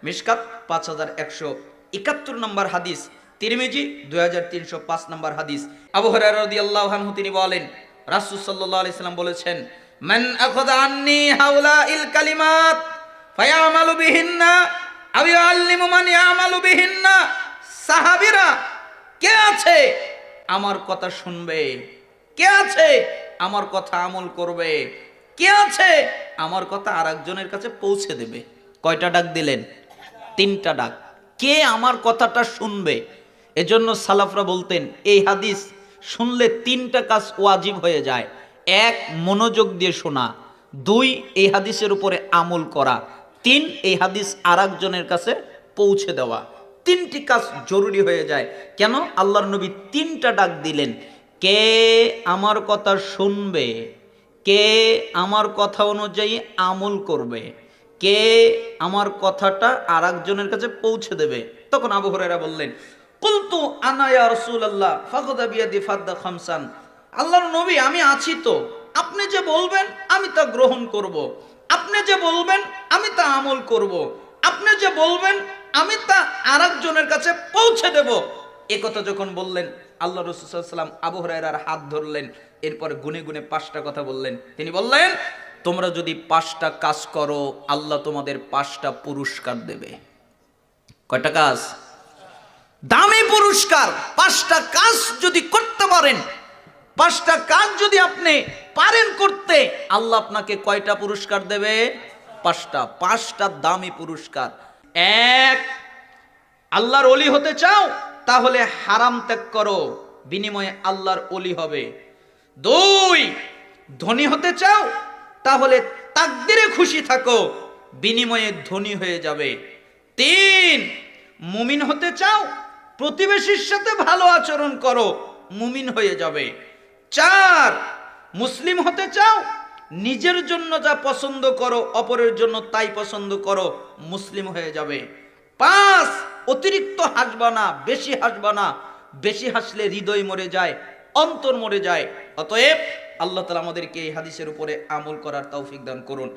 মিশকাত 5171 নম্বর হাদিস, তিরমিজি 2305 নম্বর হাদিস। আবু হুরায়রা রাদিয়াল্লাহু আনহু তিনি বলেন, রাসূল সাল্লাল্লাহু আলাইহি সাল্লাম বলেছেন, মান আখাযা আন্নী হাউলাইল কালিমাত ফায়ামালু বিহিন্না আও ইউআল্লিমু মান ইয়ামালু বিহিন্না। সাহাবীরা কে আছে আমার কথা শুনবে, কে আছে আমার কথা আমল করবে, কে আছে আমার কথা আরেকজনের কাছে পৌঁছে দেবে। কয়টা ডাক দিলেন? তিনটা ডাক। কে আমার কথাটা শুনবে? এজন্য সালাফরা বলতেন এই হাদিস শুনলে তিনটা কাজ ওয়াজিব হয়ে যায়। এক, মনোযোগ দিয়ে শোনা। দুই, এই হাদিসের উপরে আমল করা। তিন, এই হাদিস আরেকজনের কাছে পৌঁছে দেওয়া। তিনটি কাজ জরুরি হয়ে যায়। কেন? আল্লাহর নবী তিনটা ডাক দিলেন। কে আমার কথা শুনবে, কে আমার কথা অনুযায়ী আমল করবে, কে আমার কথাটা আরেকজনের কাছে পৌঁছে দেবে। তখন আবু হুরায়রা বললেন, কুলতু আনা ইয়া রাসূলুল্লাহ ফাখাযা বিয়াদি ফাদ্দা খামসান। আল্লাহর নবী আমি আছি তো, আপনি যে বলবেন আমি তা গ্রহণ করব, আপনি যে বলবেন আমি তা আমল করব, আপনি যে বলবেন আমি তা আরেকজনের কাছে পৌঁছে দেব। এ কথা যখন বললেন, আল্লাহ রাসূল সাল্লাল্লাহু আলাইহি ওয়াসাল্লাম আবু হুরায়রার হাত ধরলেন, এরপর গুনে গুনে 5টা কথা বললেন। তিনি বললেন, তোমরা যদি 5টা কাজ করো আল্লাহ তোমাদের 5টা পুরস্কার দেবে। কয়টা কাজ? দামি পুরস্কার। 5টা কাজ যদি করতে পারেন, 5টা কাজ যদি আপনি পারেন করতে, আল্লাহ আপনাকে কয়টা পুরস্কার দেবে? 5টা দামি পুরস্কার। এক, আল্লাহর ওলি হতে চাও তাহলে হারাম ত্যাগ করো, বিনিময়ে আল্লাহর ওলি হবে। 2, ধনী হতে চাও তাহলে তাকদিরে খুশি থাকো, বিনিময়ে ধনী হয়ে যাবে। 3, মুমিন হতে চাও প্রতিবেশীর সাথে ভালো আচরণ করো, মুমিন হয়ে যাবে। 4, মুসলিম হতে চাও নিজের জন্য যা পছন্দ করো অপরের জন্য তাই পছন্দ করো, মুসলিম হয়ে যাবে। 5, অতিরিক্ত হাসবা না, বেশি হাসবা না, বেশি হাসলে হৃদয় মরে যায়, অন্তর মরে যায়। অতএব আল্লাহ তাআলা আমাদেরকে এই হাদিসের উপরে আমল করার তৌফিক দান করুন।